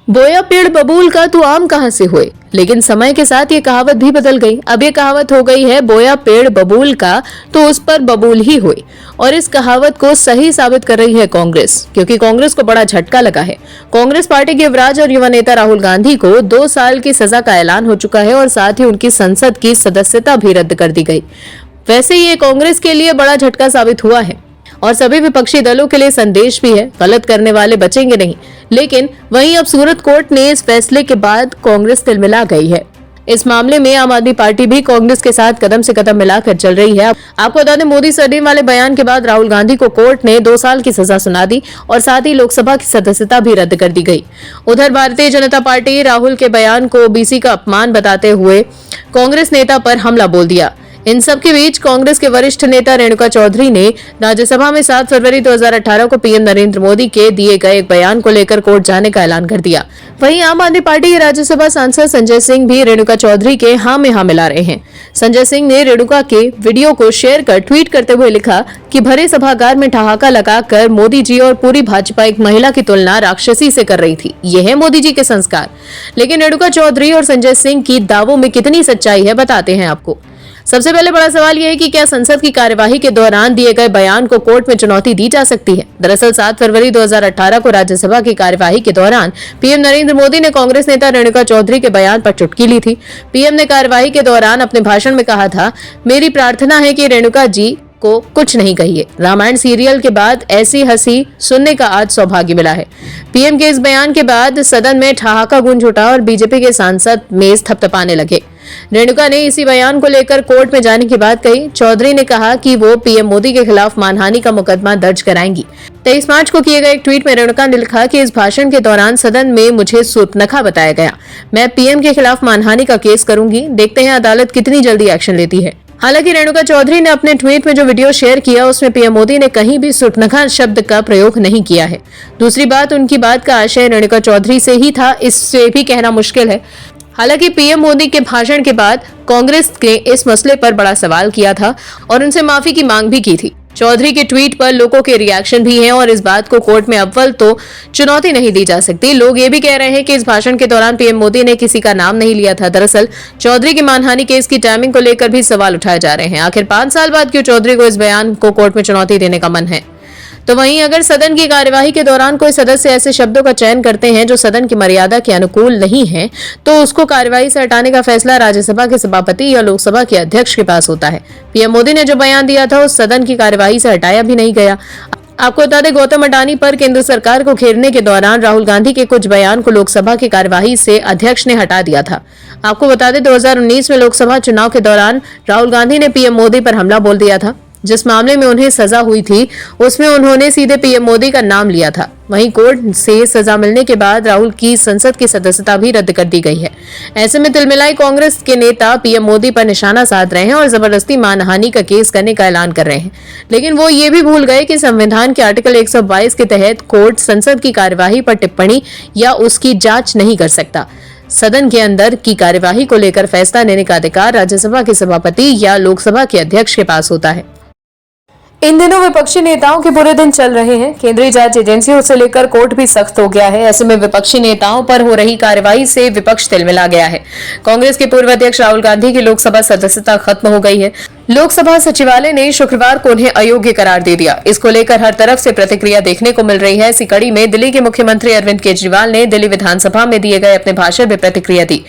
बोया पेड़ बबूल का तू आम कहां से हुए। लेकिन समय के साथ ये कहावत भी बदल गई। अब ये कहावत हो गई है बोया पेड़ बबूल का तो उस पर बबूल ही हुए। और इस कहावत को सही साबित कर रही है कांग्रेस, क्योंकि कांग्रेस को बड़ा झटका लगा है। कांग्रेस पार्टी के युवराज और युवा नेता राहुल गांधी को 2 साल की सजा का ऐलान हो चुका है और साथ ही उनकी संसद की सदस्यता भी रद्द कर दी गई। वैसे ये कांग्रेस के लिए बड़ा झटका साबित हुआ है और सभी विपक्षी दलों के लिए संदेश भी है, गलत करने वाले बचेंगे नहीं। लेकिन वहीं अब सूरत कोर्ट ने इस फैसले के बाद कांग्रेस तिलमिला गई है। इस मामले में आम आदमी पार्टी भी कांग्रेस के साथ कदम से कदम मिलाकर चल रही है। आपको बता दें, मोदी सरनेम वाले बयान के बाद राहुल गांधी को कोर्ट ने 2 साल की सजा सुना दी और साथ ही लोकसभा की सदस्यता भी रद्द कर दी गई। उधर भारतीय जनता पार्टी राहुल के बयान को ओबीसी का अपमान बताते हुए कांग्रेस नेता पर हमला बोल दिया। इन सब के बीच कांग्रेस के वरिष्ठ नेता रेणुका चौधरी ने राज्यसभा में 7 फरवरी 2018 को पीएम नरेंद्र मोदी के दिए गए एक बयान को लेकर कोर्ट जाने का ऐलान कर दिया। वहीं आम आदमी पार्टी के राज्यसभा सांसद संजय सिंह भी रेणुका चौधरी के हाँ में हाँ मिला रहे हैं। संजय सिंह ने रेणुका के वीडियो को शेयर कर ट्वीट करते हुए लिखा कि भरे सभागार में ठहाका लगाकर मोदी जी और पूरी भाजपा एक महिला की तुलना राक्षसी से कर रही थी। ये है मोदी जी के संस्कार। लेकिन रेणुका चौधरी और संजय सिंह की दावों में कितनी सच्चाई है, बताते हैं आपको। सबसे पहले बड़ा सवाल यह है कि क्या संसद की कार्यवाही के दौरान दिए गए बयान को कोर्ट में चुनौती दी जा सकती है। दरअसल 7 फरवरी 2018 को राज्यसभा की कार्यवाही के दौरान पीएम नरेंद्र मोदी ने कांग्रेस नेता रेणुका चौधरी के बयान पर चुटकी ली थी। पीएम ने कार्यवाही के दौरान अपने भाषण में कहा था, मेरी प्रार्थना है कि रेणुका जी को कुछ नहीं कहिए। रामायण सीरियल के बाद ऐसी हंसी सुनने का आज सौभाग्य मिला है। पीएम के इस बयान के बाद सदन में ठहाका गूंज उठा और बीजेपी के सांसद मेज थपथपाने लगे। रेणुका ने इसी बयान को लेकर कोर्ट में जाने की बात कही। चौधरी ने कहा कि वो पीएम मोदी के खिलाफ मानहानि का मुकदमा दर्ज कराएंगी। 23 मार्च को किए गए एक ट्वीट में रेणुका ने लिखा कि इस भाषण के दौरान सदन में मुझे शूर्पणखा बताया गया। मैं पीएम के खिलाफ मानहानि का केस करूंगी। देखते हैं अदालत कितनी जल्दी एक्शन लेती है। हालांकि रेणुका चौधरी ने अपने ट्वीट में जो वीडियो शेयर किया उसमें पीएम मोदी ने कहीं भी शूर्पणखा शब्द का प्रयोग नहीं किया है। दूसरी बात, उनकी बात का आशय रेणुका चौधरी से ही था, इससे भी कहना मुश्किल है। हालांकि पीएम मोदी के भाषण के बाद कांग्रेस ने इस मसले पर बड़ा सवाल किया था और उनसे माफी की मांग भी की थी। चौधरी के ट्वीट पर लोगों के रिएक्शन भी हैं और इस बात को कोर्ट में अव्वल तो चुनौती नहीं दी जा सकती। लोग ये भी कह रहे हैं कि इस भाषण के दौरान पीएम मोदी ने किसी का नाम नहीं लिया था। दरअसल चौधरी की मानहानि केस की टाइमिंग को लेकर भी सवाल उठाए जा रहे हैं। आखिर 5 साल बाद क्यों चौधरी को इस बयान को कोर्ट में चुनौती देने का मन है। तो वहीं अगर सदन की कार्यवाही के दौरान कोई सदस्य ऐसे शब्दों का चयन करते हैं जो सदन की मर्यादा के अनुकूल नहीं है, तो उसको कार्यवाही से हटाने का फैसला राज्यसभा के सभापति या लोकसभा के अध्यक्ष के पास होता है। पीएम मोदी ने जो बयान दिया था उस सदन की कार्यवाही से हटाया भी नहीं गया। आपको बता दें, गौतम अडानी पर केंद्र सरकार को घेरने के दौरान राहुल गांधी के कुछ बयान को लोकसभा की कार्यवाही से अध्यक्ष ने हटा दिया था। आपको बता दें, 2019 में लोकसभा चुनाव के दौरान राहुल गांधी ने पीएम मोदी पर हमला बोल दिया था। जिस मामले में उन्हें सजा हुई थी उसमें उन्होंने सीधे पीएम मोदी का नाम लिया था। वहीं कोर्ट से सजा मिलने के बाद राहुल की संसद की सदस्यता भी रद्द कर दी गई है। ऐसे में तिलमिलाई कांग्रेस के नेता पीएम मोदी पर निशाना साध रहे हैं और जबरदस्ती मानहानि का केस करने का ऐलान कर रहे हैं। लेकिन वो ये भी भूल गए कि संविधान के आर्टिकल 122 के तहत कोर्ट संसद की कार्यवाही पर टिप्पणी या उसकी जांच नहीं कर सकता। सदन के अंदर की कार्यवाही को लेकर फैसला लेने का अधिकार राज्यसभा के सभापति या लोकसभा के अध्यक्ष के पास होता है। इन दिनों विपक्षी नेताओं के बुरे दिन चल रहे हैं। केंद्रीय जांच एजेंसियों से लेकर कोर्ट भी सख्त हो गया है। ऐसे में विपक्षी नेताओं पर हो रही कार्रवाई से विपक्ष तिलमिला गया है। कांग्रेस के पूर्व अध्यक्ष राहुल गांधी की लोकसभा सदस्यता खत्म हो गई है। लोकसभा सचिवालय ने शुक्रवार को उन्हें अयोग्य करार दे दिया। इसको लेकर हर तरफ से प्रतिक्रिया देखने को मिल रही है। इसी कड़ी में दिल्ली के मुख्यमंत्री अरविंद केजरीवाल ने दिल्ली विधानसभा में दिए गए अपने भाषण में प्रतिक्रिया दी।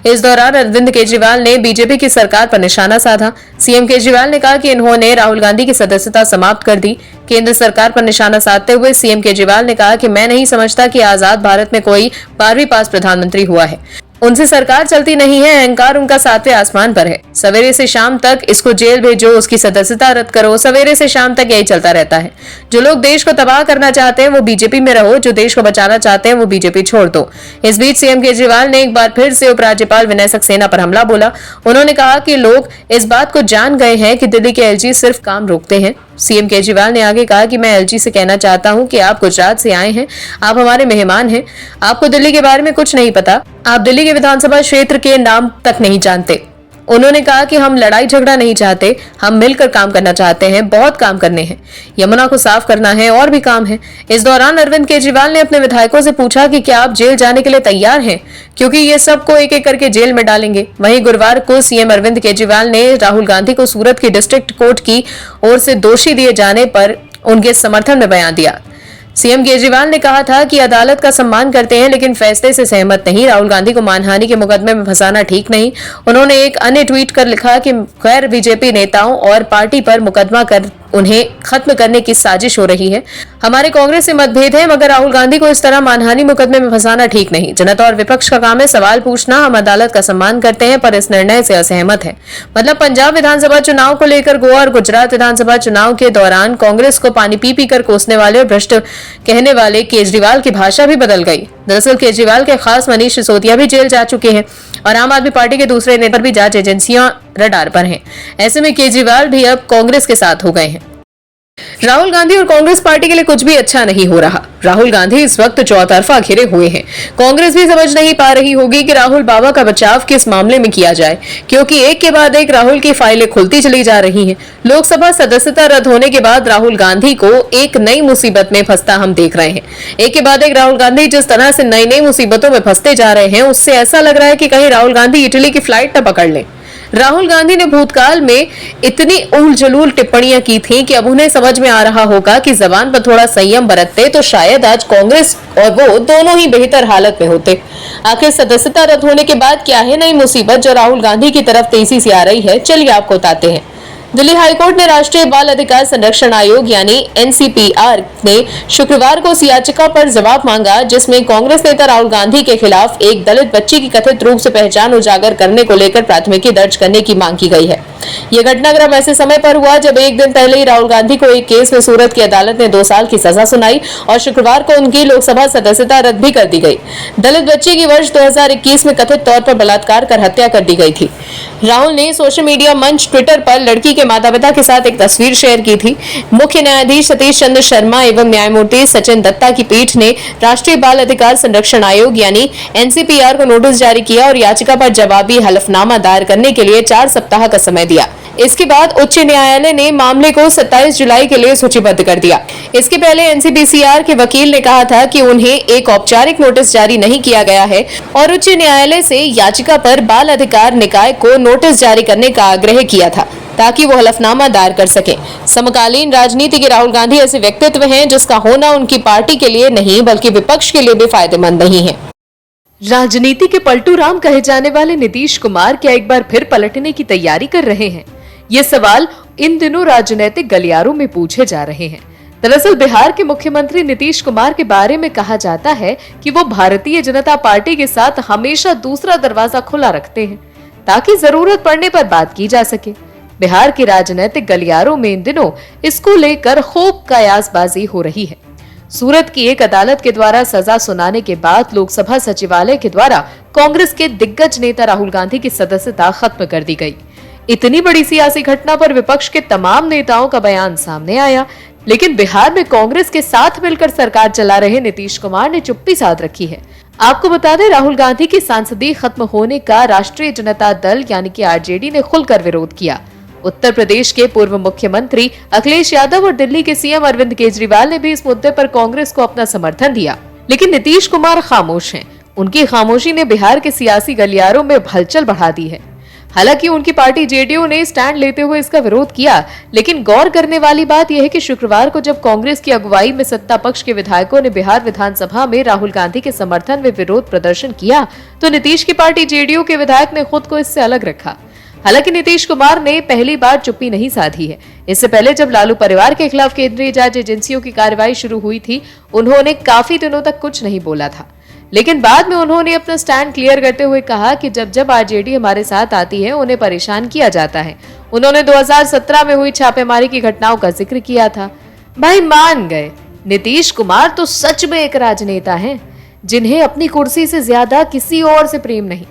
इस दौरान अरविंद केजरीवाल ने बीजेपी की सरकार पर निशाना साधा। सीएम केजरीवाल ने कहा कि इन्होंने राहुल गांधी की सदस्यता समाप्त कर दी। केंद्र सरकार पर निशाना साधते हुए सीएम केजरीवाल ने कहा कि मैं नहीं समझता कि आजाद भारत में कोई 12वीं पास प्रधानमंत्री हुआ है। उनसे सरकार चलती नहीं है, अहंकार उनका 7वें आसमान पर है। सवेरे से शाम तक इसको जेल भेजो, उसकी सदस्यता रद्द करो, सवेरे से शाम तक यही चलता रहता है। जो लोग देश को तबाह करना चाहते हैं वो बीजेपी में रहो, जो देश को बचाना चाहते हैं वो बीजेपी छोड़ दो। इस बीच सीएम केजरीवाल ने एक बार फिर से उपराज्यपाल विनय सक्सेना पर हमला बोला। उन्होंने कहा कि लोग इस बात को जान गए हैं कि दिल्ली के एलजी सिर्फ काम रोकते हैं। सीएम केजरीवाल ने आगे कहा कि मैं एलजी से कहना चाहता हूं कि आप गुजरात से आए हैं, आप हमारे मेहमान हैं, आपको दिल्ली के बारे में कुछ नहीं पता, आप दिल्ली के विधानसभा क्षेत्र के नाम तक नहीं जानते। उन्होंने कहा कि हम लड़ाई झगड़ा नहीं चाहते, हम मिलकर काम करना चाहते हैं, बहुत काम करने हैं, यमुना को साफ करना है और भी काम है। इस दौरान अरविंद केजरीवाल ने अपने विधायकों से पूछा कि क्या आप जेल जाने के लिए तैयार हैं, क्योंकि ये सबको एक एक करके जेल में डालेंगे। वहीं गुरुवार को सीएम अरविंद केजरीवाल ने राहुल गांधी को सूरत की डिस्ट्रिक्ट कोर्ट की ओर से दोषी दिए जाने पर उनके समर्थन में बयान दिया। सीएम केजरीवाल ने कहा था कि अदालत का सम्मान करते हैं लेकिन फैसले से सहमत नहीं। राहुल गांधी को मानहानि के मुकदमे में फंसाना ठीक नहीं। उन्होंने एक अन्य ट्वीट कर लिखा कि गैर बीजेपी नेताओं और पार्टी पर मुकदमा कर उन्हें खत्म करने की साजिश हो रही है। हमारे कांग्रेस से मतभेद है, मगर राहुल गांधी को इस तरह मानहानि मुकदमे में फंसाना ठीक नहीं। जनता और विपक्ष का काम है सवाल पूछना। हम अदालत का सम्मान करते हैं पर इस निर्णय से असहमत है। मतलब पंजाब विधानसभा चुनाव को लेकर गोवा और गुजरात विधानसभा चुनाव के दौरान कांग्रेस को पानी पी पी कर कोसने वाले और भ्रष्ट कहने वाले केजरीवाल की भाषा भी बदल गई। दरअसल केजरीवाल के खास मनीष सिसोदिया भी जेल जा चुके हैं और आम आदमी पार्टी के दूसरे नेता भी जांच एजेंसियां रडार पर हैं। ऐसे में केजरीवाल भी अब कांग्रेस के साथ हो गए हैं। राहुल गांधी और कांग्रेस पार्टी के लिए कुछ भी अच्छा नहीं हो रहा। राहुल गांधी इस वक्त चौतरफा घिरे हुए हैं। कांग्रेस भी समझ नहीं पा रही होगी कि राहुल बाबा का बचाव किस मामले में किया जाए, क्योंकि एक के बाद एक राहुल की फाइलें खुलती चली जा रही हैं। लोकसभा सदस्यता रद्द होने के बाद राहुल गांधी को एक नई मुसीबत में फंसता हम देख रहे हैं। एक के बाद एक राहुल गांधी जिस तरह से नई नई मुसीबतों में फंसते जा रहे हैं, उससे ऐसा लग रहा है कि कहीं राहुल गांधी इटली की फ्लाइट न पकड़ लें। राहुल गांधी ने भूतकाल में इतनी उल जलूल टिप्पणियां की थी कि अब उन्हें समझ में आ रहा होगा कि जबान पर थोड़ा संयम बरतते तो शायद आज कांग्रेस और वो दोनों ही बेहतर हालत में होते। आखिर सदस्यता रद्द होने के बाद क्या है नई मुसीबत जो राहुल गांधी की तरफ तेजी से आ रही है, चलिए आपको बताते हैं। दिल्ली हाईकोर्ट ने राष्ट्रीय बाल अधिकार संरक्षण आयोग यानी एनसीपीआर ने शुक्रवार को उस याचिका पर जवाब मांगा जिसमें कांग्रेस नेता राहुल गांधी के खिलाफ एक दलित बच्ची की कथित रूप से पहचान उजागर करने को लेकर प्राथमिकी दर्ज करने की मांग की गई है। यह घटनाक्रम ऐसे समय पर हुआ जब एक दिन पहले ही राहुल गांधी को एक केस में सूरत की अदालत ने 2 साल की सजा सुनाई और शुक्रवार को उनकी लोकसभा सदस्यता रद्द भी कर दी गई। दलित बच्ची की वर्ष 2021 में कथित तौर पर बलात्कार कर हत्या कर दी गई थी। राहुल ने सोशल मीडिया मंच ट्विटर पर लड़की के माता पिता के साथ एक तस्वीर शेयर की थी। मुख्य न्यायाधीश सतीश चंद्र शर्मा एवं न्यायमूर्ति सचिन दत्ता की पीठ ने राष्ट्रीय बाल अधिकार संरक्षण आयोग यानी एनसीपीआर को नोटिस जारी किया और याचिका पर जवाबी हलफनामा दायर करने के लिए 4 सप्ताह का समय दिया। इसके बाद उच्च न्यायालय ने मामले को 27 जुलाई के लिए सूचीबद्ध कर दिया। इसके पहले एनसीपीसीआर के वकील ने कहा था कि उन्हें एक औपचारिक नोटिस जारी नहीं किया गया है और उच्च न्यायालय से याचिका पर बाल अधिकार निकाय को नोटिस जारी करने का आग्रह किया था ताकि वो हलफनामा दायर कर सके। समकालीन राजनीति के राहुल गांधी ऐसे व्यक्तित्व हैं जिसका होना उनकी पार्टी के लिए नहीं बल्कि विपक्ष के लिए भी फायदेमंद नहीं है। राजनीति के पलटू राम कहे जाने वाले नीतीश कुमार क्या एक बार फिर पलटने की तैयारी कर रहे हैं? ये सवाल इन दिनों राजनीतिक गलियारों में पूछे जा रहे हैं। दरअसल बिहार के मुख्यमंत्री नीतीश कुमार के बारे में कहा जाता है कि वो भारतीय जनता पार्टी के साथ हमेशा दूसरा दरवाजा खुला रखते हैं ताकि जरूरत पड़ने पर बात की जा सके। बिहार के राजनीतिक गलियारों में इन दिनों इसको लेकर खूब कयासबाजी हो रही है। सूरत की एक अदालत के द्वारा सजा सुनाने के बाद लोकसभा सचिवालय के द्वारा कांग्रेस के दिग्गज नेता राहुल गांधी की सदस्यता खत्म कर दी गई। इतनी बड़ी सियासी घटना पर विपक्ष के तमाम नेताओं का बयान सामने आया, लेकिन बिहार में कांग्रेस के साथ मिलकर सरकार चला रहे नीतीश कुमार ने चुप्पी साध रखी है। आपको बता दें, राहुल गांधी की सांसदीय खत्म होने का राष्ट्रीय जनता दल यानी कि आरजेडी ने खुलकर विरोध किया। उत्तर प्रदेश के पूर्व मुख्यमंत्री अखिलेश यादव और दिल्ली के सीएम अरविंद केजरीवाल ने भी इस मुद्दे पर कांग्रेस को अपना समर्थन दिया, लेकिन नीतीश कुमार खामोश हैं। उनकी खामोशी ने बिहार के सियासी गलियारों में हलचल बढ़ा दी है। हालांकि उनकी पार्टी जेडीयू ने स्टैंड लेते हुए इसका विरोध किया, लेकिन गौर करने वाली बात यह है कि शुक्रवार को जब कांग्रेस की अगुवाई में सत्ता पक्ष के विधायकों ने बिहार विधानसभा में राहुल गांधी के समर्थन में विरोध प्रदर्शन किया, तो नीतीश की पार्टी जेडीयू के विधायक ने खुद को इससे अलग रखा। हालांकि नीतीश कुमार ने पहली बार चुप्पी नहीं साधी है। इससे पहले जब लालू परिवार के खिलाफ केंद्रीय जांच एजेंसियों की कार्रवाई शुरू हुई थी, उन्होंने काफी दिनों तक कुछ नहीं बोला था, लेकिन बाद में उन्होंने अपना स्टैंड क्लियर करते हुए कहा कि जब जब आरजेडी हमारे साथ आती है उन्हें परेशान किया जाता है। उन्होंने 2017 में हुई छापेमारी की घटनाओं का जिक्र किया था। भाई मान गए, नीतीश कुमार तो सच में एक राजनेता हैं, जिन्हें अपनी कुर्सी से ज्यादा किसी और से प्रेम नहीं।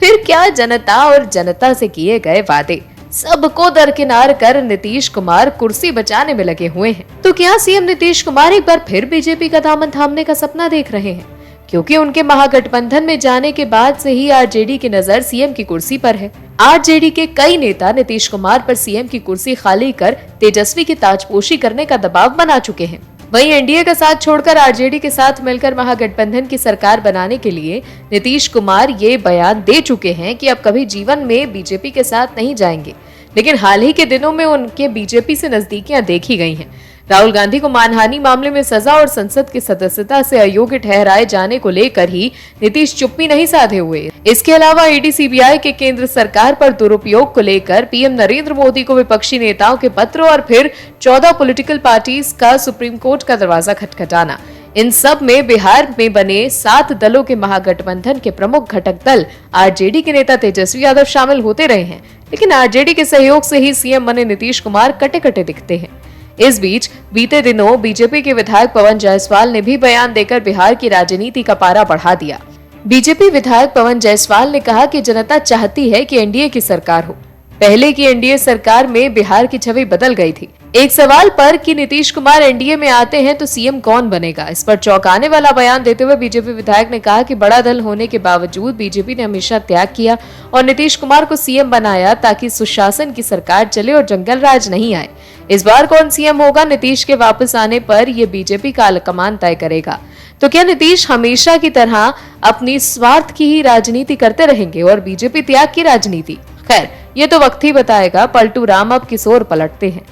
फिर क्या जनता और जनता से किए गए वादे सबको दरकिनार कर नीतीश कुमार कुर्सी बचाने में लगे हुए हैं। तो क्या सीएम नीतीश कुमार एक बार फिर बीजेपी का दामन थामने का सपना देख रहे हैं? क्योंकि उनके महागठबंधन में जाने के बाद से ही आरजेडी की नजर सीएम की कुर्सी पर है। आरजेडी के कई नेता नीतीश कुमार पर सीएम की कुर्सी खाली कर तेजस्वी की ताजपोशी करने का दबाव बना चुके हैं। वहीं एनडीए का साथ छोड़कर आरजेडी के साथ मिलकर महागठबंधन की सरकार बनाने के लिए नीतीश कुमार ये बयान दे चुके हैं कि अब कभी जीवन में बीजेपी के साथ नहीं जाएंगे। लेकिन हाल ही के दिनों में उनके बीजेपी से नजदीकियां देखी गई हैं। राहुल गांधी को मानहानि मामले में सजा और संसद की सदस्यता से अयोग्य ठहराए जाने को लेकर ही नीतीश चुप्पी नहीं साधे हुए। इसके अलावा ईडी सीबीआई के केंद्र सरकार पर दुरुपयोग को लेकर पीएम नरेंद्र मोदी को विपक्षी नेताओं के पत्र और फिर 14 पॉलिटिकल पार्टीज का सुप्रीम कोर्ट का दरवाजा खटखटाना, इन सब में बिहार में बने 7 दलों के महागठबंधन के प्रमुख घटक दल आरजेडी के नेता तेजस्वी यादव शामिल होते रहे हैं। लेकिन आरजेडी के सहयोग से ही सीएम बने नीतीश कुमार कटे कटे दिखते हैं। इस बीच बीते दिनों बीजेपी के विधायक पवन जायसवाल ने भी बयान देकर बिहार की राजनीति का पारा बढ़ा दिया। बीजेपी विधायक पवन जायसवाल ने कहा कि जनता चाहती है कि एनडीए की सरकार हो। पहले की एनडीए सरकार में बिहार की छवि बदल गई थी। एक सवाल पर कि नीतीश कुमार एनडीए में आते हैं तो सीएम कौन बनेगा, इस पर चौंकाने वाला बयान देते हुए बीजेपी विधायक ने कहा कि बड़ा दल होने के बावजूद बीजेपी ने हमेशा त्याग किया और नीतीश कुमार को सीएम बनाया ताकि सुशासन की सरकार चले और जंगल राज नहीं आए। इस बार कौन सीएम होगा, नीतीश के वापस आने पर ये बीजेपी का आलाकमान तय करेगा। तो क्या नीतीश हमेशा की तरह अपनी स्वार्थ की ही राजनीति करते रहेंगे और बीजेपी त्याग की राजनीति? खैर, ये तो वक्त ही बताएगा। पलटू राम अब किस ओर पलटते हैं।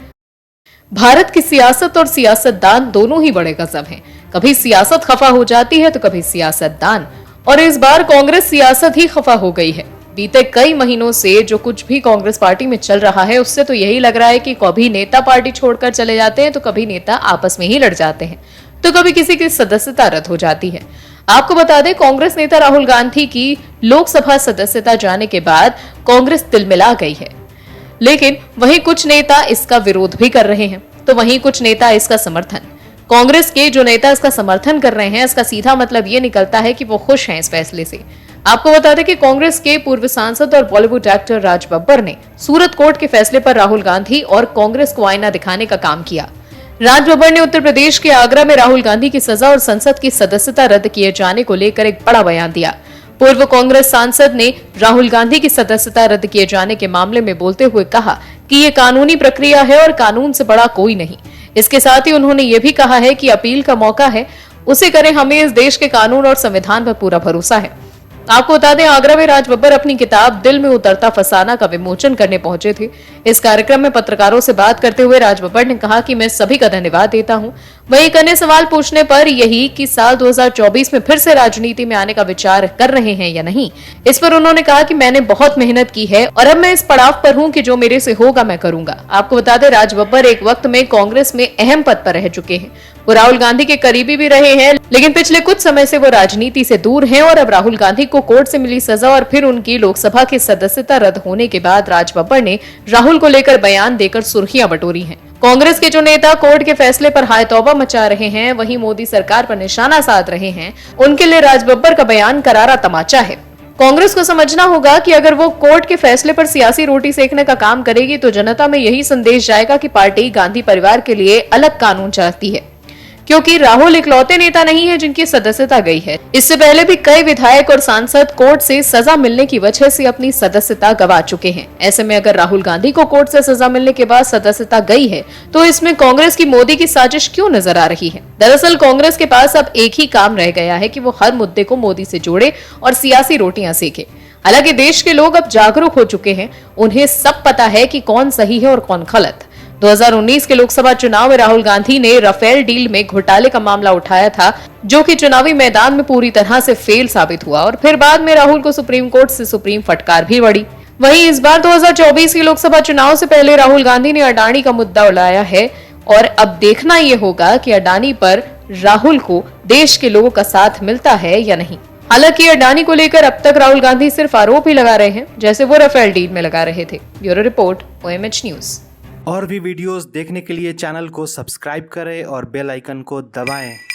भारत की सियासत और सियासतदान दोनों ही बड़े गजब हैं। कभी सियासत खफा हो जाती है तो कभी सियासतदान, और इस बार कांग्रेस सियासत ही खफा हो गई है। बीते कई महीनों से जो कुछ भी कांग्रेस पार्टी में चल रहा है उससे तो यही लग रहा है कि कभी नेता पार्टी छोड़कर चले जाते हैं तो कभी नेता आपस में ही लड़ जाते हैं, तो कभी किसी की सदस्यता रद्द हो जाती है। आपको बता दें, कांग्रेस नेता राहुल गांधी की लोकसभा सदस्यता जाने के बाद कांग्रेस तिलमिला गई है। लेकिन वहीं कुछ नेता इसका विरोध भी कर रहे हैं, तो वहीं कुछ नेता इसका समर्थन। कांग्रेस के जो नेता इसका समर्थन कर रहे हैं, इसका सीधा मतलब ये निकलता है कि वो खुश हैं इस फैसले से। आपको बता दें कि कांग्रेस के पूर्व सांसद और बॉलीवुड एक्टर राज बब्बर ने सूरत कोर्ट के फैसले पर राहुल गांधी और कांग्रेस को आईना दिखाने का काम किया। राज बब्बर ने उत्तर प्रदेश के आगरा में राहुल गांधी की सजा और संसद की सदस्यता रद्द किए जाने को लेकर एक बड़ा बयान दिया। पूर्व कांग्रेस सांसद ने राहुल गांधी की सदस्यता रद्द किए जाने के मामले में बोलते हुए कहा कि ये कानूनी प्रक्रिया है और कानून से बड़ा कोई नहीं। इसके साथ ही उन्होंने ये भी कहा है कि अपील का मौका है, उसे करें, हमें इस देश के कानून और संविधान पर पूरा भरोसा है। आपको बता दें, आगरा में राज बब्बर अपनी किताब दिल में उतरता फसाना का विमोचन करने पहुंचे थे। इस कार्यक्रम में पत्रकारों से बात करते हुए राज बब्बर ने कहा कि मैं सभी का धन्यवाद देता हूं। वहीं एक अन्य सवाल पूछने पर यही कि साल 2024 में फिर से राजनीति में आने का विचार कर रहे हैं या नहीं, इस पर उन्होंने कहा कि मैंने बहुत मेहनत की है और अब मैं इस पड़ाव पर हूं कि जो मेरे से होगा मैं करूंगा। आपको बता दें, राज बब्बर एक वक्त में कांग्रेस में अहम पद पर रह चुके हैं। वो राहुल गांधी के करीबी भी रहे हैं, लेकिन पिछले कुछ समय से वो राजनीति से दूर हैं और अब राहुल गांधी को कोर्ट से मिली सजा और फिर उनकी लोकसभा की सदस्यता रद्द होने के बाद राज बब्बर ने राहुल को लेकर बयान देकर सुर्खियां बटोरी हैं। कांग्रेस के जो नेता कोर्ट के फैसले पर हाय तौबा मचा रहे हैं, वहीं मोदी सरकार पर निशाना साध रहे हैं, उनके लिए राज बब्बर का बयान करारा तमाचा है। कांग्रेस को समझना होगा कि अगर वो कोर्ट के फैसले पर सियासी रोटी सेकने का काम करेगी तो जनता में यही संदेश जाएगा कि पार्टी गांधी परिवार के लिए अलग कानून चाहती है, क्योंकि राहुल इकलौते नेता नहीं है जिनकी सदस्यता गई है। इससे पहले भी कई विधायक और सांसद कोर्ट से सजा मिलने की वजह से अपनी सदस्यता गंवा चुके हैं। ऐसे में अगर राहुल गांधी को कोर्ट से सजा मिलने के बाद सदस्यता गई है तो इसमें कांग्रेस की मोदी की साजिश क्यों नजर आ रही है? दरअसल कांग्रेस के पास अब एक ही काम रह गया है कि वो हर मुद्दे को मोदी से जोड़े और सियासी रोटियां सेके। हालांकि देश के लोग अब जागरूक हो चुके हैं, उन्हें सब पता है कि कौन सही है और कौन गलत। 2019 के लोकसभा चुनाव में राहुल गांधी ने राफेल डील में घोटाले का मामला उठाया था, जो कि चुनावी मैदान में पूरी तरह से फेल साबित हुआ और फिर बाद में राहुल को सुप्रीम कोर्ट से सुप्रीम फटकार भी पड़ी। वहीं इस बार 2024 के लोकसभा चुनाव से पहले राहुल गांधी ने अडानी का मुद्दा उठाया है और अब देखना ये होगा कि अडानी पर राहुल को देश के लोगों का साथ मिलता है या नहीं। हालांकि अडानी को लेकर अब तक राहुल गांधी सिर्फ आरोप ही लगा रहे हैं, जैसे वो राफेल डील में लगा रहे थे। Bureau report, OMH news. और भी वीडियोस देखने के लिए चैनल को सब्सक्राइब करें और बेल आइकन को दबाएं।